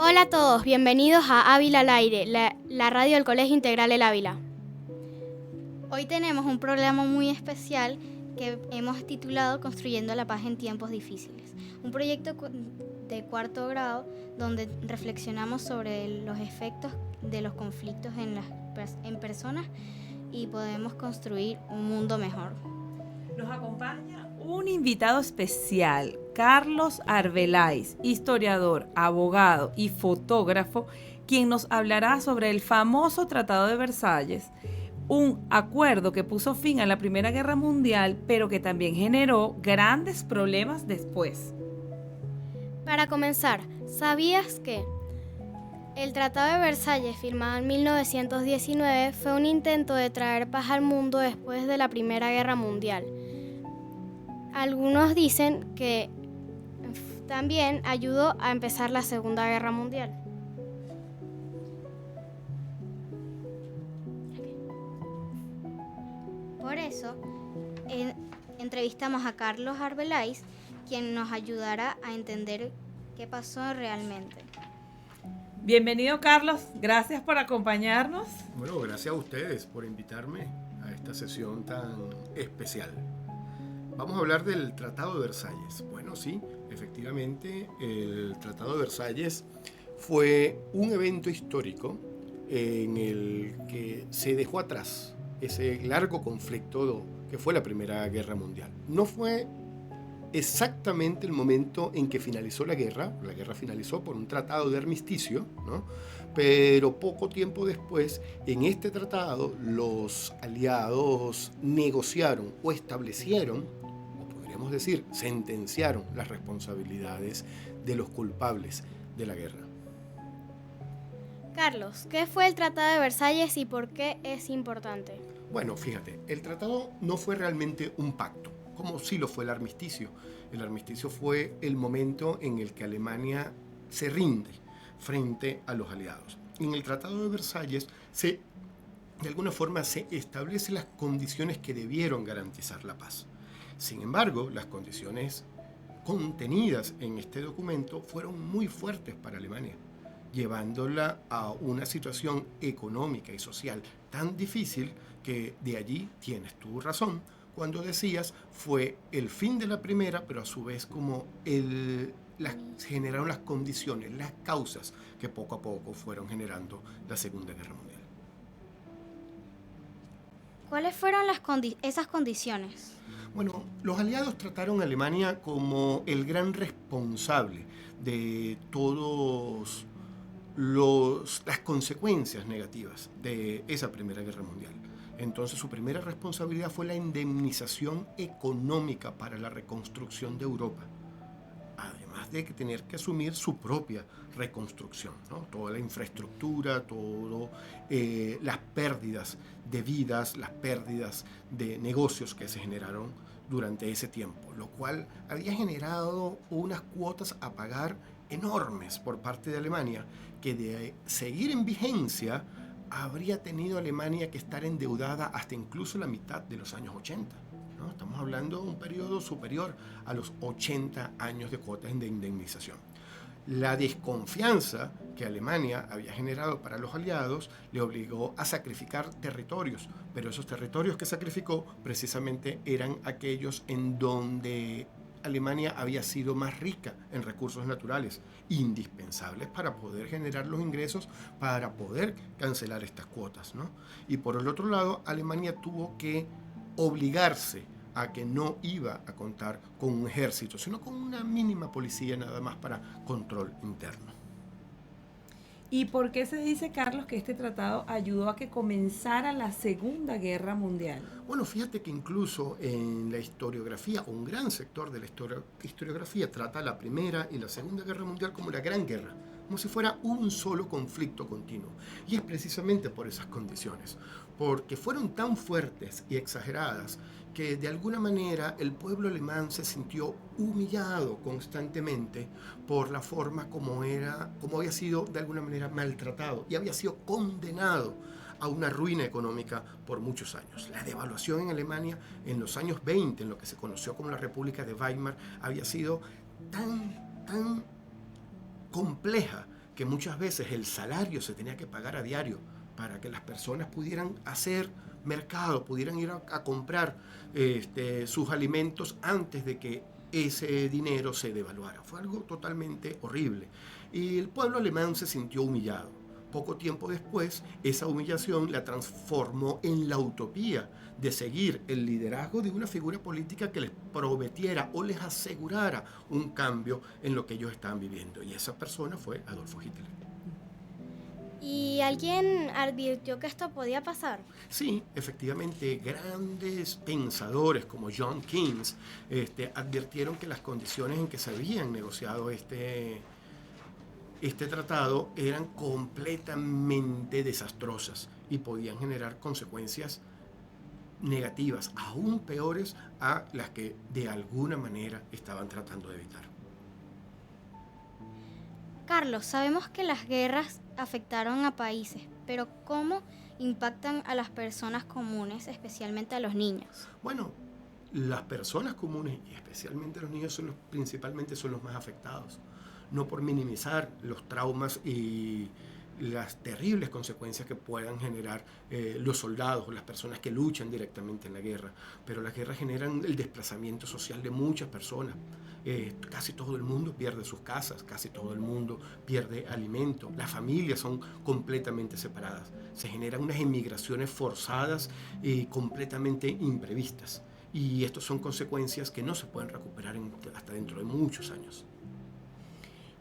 Hola a todos, bienvenidos a Ávila al Aire, la radio del Colegio Integral El Ávila. Hoy tenemos un programa muy especial que hemos titulado Construyendo la Paz en Tiempos Difíciles. Un proyecto de cuarto grado donde reflexionamos sobre los efectos de los conflictos en personas y podemos construir un mundo mejor. Nos acompaña un invitado especial, Carlos Arbeláez, historiador, abogado y fotógrafo, quien nos hablará sobre el famoso Tratado de Versalles, un acuerdo que puso fin a la Primera Guerra Mundial, pero que también generó grandes problemas después. Para comenzar, ¿sabías que el Tratado de Versalles, firmado en 1919, fue un intento de traer paz al mundo después de la Primera Guerra Mundial? Algunos dicen que también ayudó a empezar la Segunda Guerra Mundial. Por eso, entrevistamos a Carlos Arbeláez, quien nos ayudará a entender qué pasó realmente. Bienvenido, Carlos, gracias por acompañarnos. Bueno, gracias a ustedes por invitarme a esta sesión tan especial. Vamos a hablar del Tratado de Versalles. Bueno, sí, efectivamente, el Tratado de Versalles fue un evento histórico en el que se dejó atrás ese largo conflicto que fue la Primera Guerra Mundial. No fue exactamente el momento en que finalizó la guerra finalizó por un tratado de armisticio, ¿no? Pero poco tiempo después, en este tratado, los aliados negociaron o establecieron, o podríamos decir, sentenciaron las responsabilidades de los culpables de la guerra. Carlos, ¿qué fue el Tratado de Versalles y por qué es importante? Bueno, fíjate, el tratado no fue realmente un pacto, como sí lo fue el armisticio. El armisticio fue el momento en el que Alemania se rinde frente a los aliados. En el Tratado de Versalles, de alguna forma, se establecen las condiciones que debieron garantizar la paz. Sin embargo, las condiciones contenidas en este documento fueron muy fuertes para Alemania, llevándola a una situación económica y social tan difícil que de allí tienes tu razón cuando decías fue el fin de la primera, pero a su vez como generaron las condiciones, las causas que poco a poco fueron generando la Segunda Guerra Mundial. ¿Cuáles fueron esas condiciones? Bueno, los aliados trataron a Alemania como el gran responsable de todas las consecuencias negativas de esa Primera Guerra Mundial. Entonces su primera responsabilidad fue la indemnización económica para la reconstrucción de Europa, además de tener que asumir su propia reconstrucción, ¿no? Toda la infraestructura, todas las pérdidas de vidas, las pérdidas de negocios que se generaron durante ese tiempo, lo cual había generado unas cuotas a pagar enormes por parte de Alemania, que de seguir en vigencia habría tenido Alemania que estar endeudada hasta incluso la mitad de los años 80. ¿No? Estamos hablando de un periodo superior a los 80 años de cuotas de indemnización. La desconfianza que Alemania había generado para los aliados le obligó a sacrificar territorios, pero esos territorios que sacrificó precisamente eran aquellos en donde Alemania había sido más rica en recursos naturales, indispensables para poder generar los ingresos, para poder cancelar estas cuotas, ¿no? Y por el otro lado, Alemania tuvo que obligarse a que no iba a contar con un ejército, sino con una mínima policía nada más para control interno. ¿Y por qué se dice, Carlos, que este tratado ayudó a que comenzara la Segunda Guerra Mundial? Bueno, fíjate que incluso en la historiografía, un gran sector de la historiografía trata la Primera y la Segunda Guerra Mundial como la Gran Guerra, como si fuera un solo conflicto continuo. Y es precisamente por esas condiciones, porque fueron tan fuertes y exageradas que de alguna manera el pueblo alemán se sintió humillado constantemente por la forma como había sido de alguna manera maltratado y había sido condenado a una ruina económica por muchos años. La devaluación en Alemania en los años 20, en lo que se conoció como la República de Weimar, había sido tan compleja que muchas veces el salario se tenía que pagar a diario para que las personas pudieran hacer mercado, pudieran ir a comprar sus alimentos antes de que ese dinero se devaluara. Fue algo totalmente horrible. Y el pueblo alemán se sintió humillado. Poco tiempo después, esa humillación la transformó en la utopía de seguir el liderazgo de una figura política que les prometiera o les asegurara un cambio en lo que ellos estaban viviendo. Y esa persona fue Adolfo Hitler. ¿Y alguien advirtió que esto podía pasar? Sí, efectivamente, grandes pensadores como John Keynes advirtieron que las condiciones en que se habían negociado este tratado eran completamente desastrosas y podían generar consecuencias negativas, aún peores a las que de alguna manera estaban tratando de evitar. Carlos, sabemos que las guerras afectaron a países, pero ¿cómo impactan a las personas comunes, especialmente a los niños? Bueno, las personas comunes y especialmente los niños principalmente son los más afectados. No por minimizar los traumas y las terribles consecuencias que puedan generar los soldados o las personas que luchan directamente en la guerra, pero las guerras generan el desplazamiento social de muchas personas. Casi todo el mundo pierde sus casas, casi todo el mundo pierde alimento, las familias son completamente separadas, se generan unas emigraciones forzadas y completamente imprevistas, y estas son consecuencias que no se pueden recuperar hasta dentro de muchos años.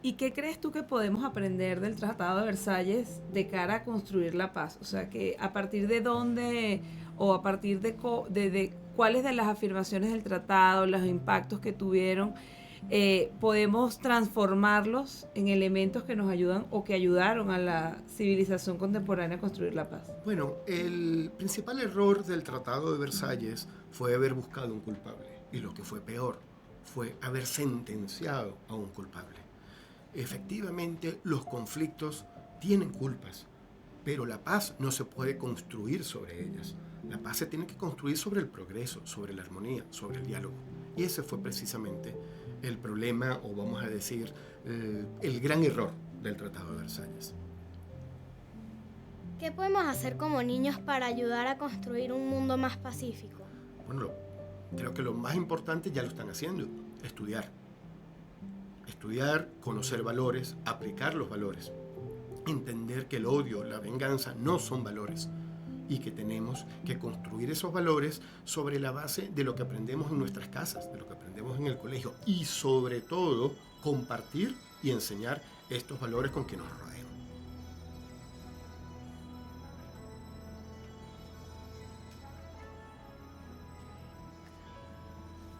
¿Y qué crees tú que podemos aprender del Tratado de Versalles de cara a construir la paz? O sea, que a partir de dónde o a partir de cuáles de las afirmaciones del tratado, los impactos que tuvieron, podemos transformarlos en elementos que nos ayudan o que ayudaron a la civilización contemporánea a construir la paz. Bueno, el principal error del Tratado de Versalles fue haber buscado un culpable, y lo que fue peor fue haber sentenciado a un culpable. Efectivamente, los conflictos tienen culpas, pero la paz no se puede construir sobre ellas. La paz se tiene que construir sobre el progreso, sobre la armonía, sobre el diálogo. Y ese fue precisamente el problema, o vamos a decir, el gran error del Tratado de Versalles. ¿Qué podemos hacer como niños para ayudar a construir un mundo más pacífico? Bueno, creo que lo más importante ya lo están haciendo, estudiar. Estudiar, conocer valores, aplicar los valores, entender que el odio, la venganza no son valores y que tenemos que construir esos valores sobre la base de lo que aprendemos en nuestras casas, de lo que aprendemos en el colegio y sobre todo compartir y enseñar estos valores con quienes nos rodean.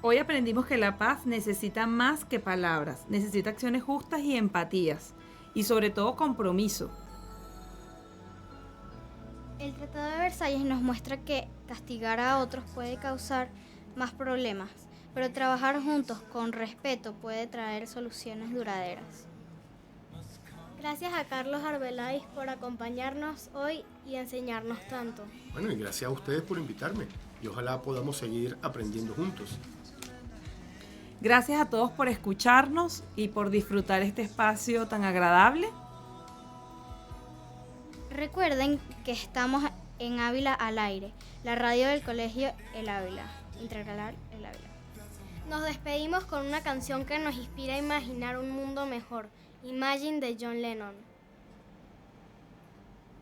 Hoy aprendimos que la paz necesita más que palabras, necesita acciones justas y empatías, y sobre todo compromiso. El Tratado de Versalles nos muestra que castigar a otros puede causar más problemas, pero trabajar juntos con respeto puede traer soluciones duraderas. Gracias a Carlos Arbeláez por acompañarnos hoy y enseñarnos tanto. Bueno, y gracias a ustedes por invitarme, y ojalá podamos seguir aprendiendo juntos. Gracias a todos por escucharnos y por disfrutar este espacio tan agradable. Recuerden que estamos en Ávila al aire, la radio del colegio El Ávila, Integral El Ávila. Nos despedimos con una canción que nos inspira a imaginar un mundo mejor, Imagine de John Lennon.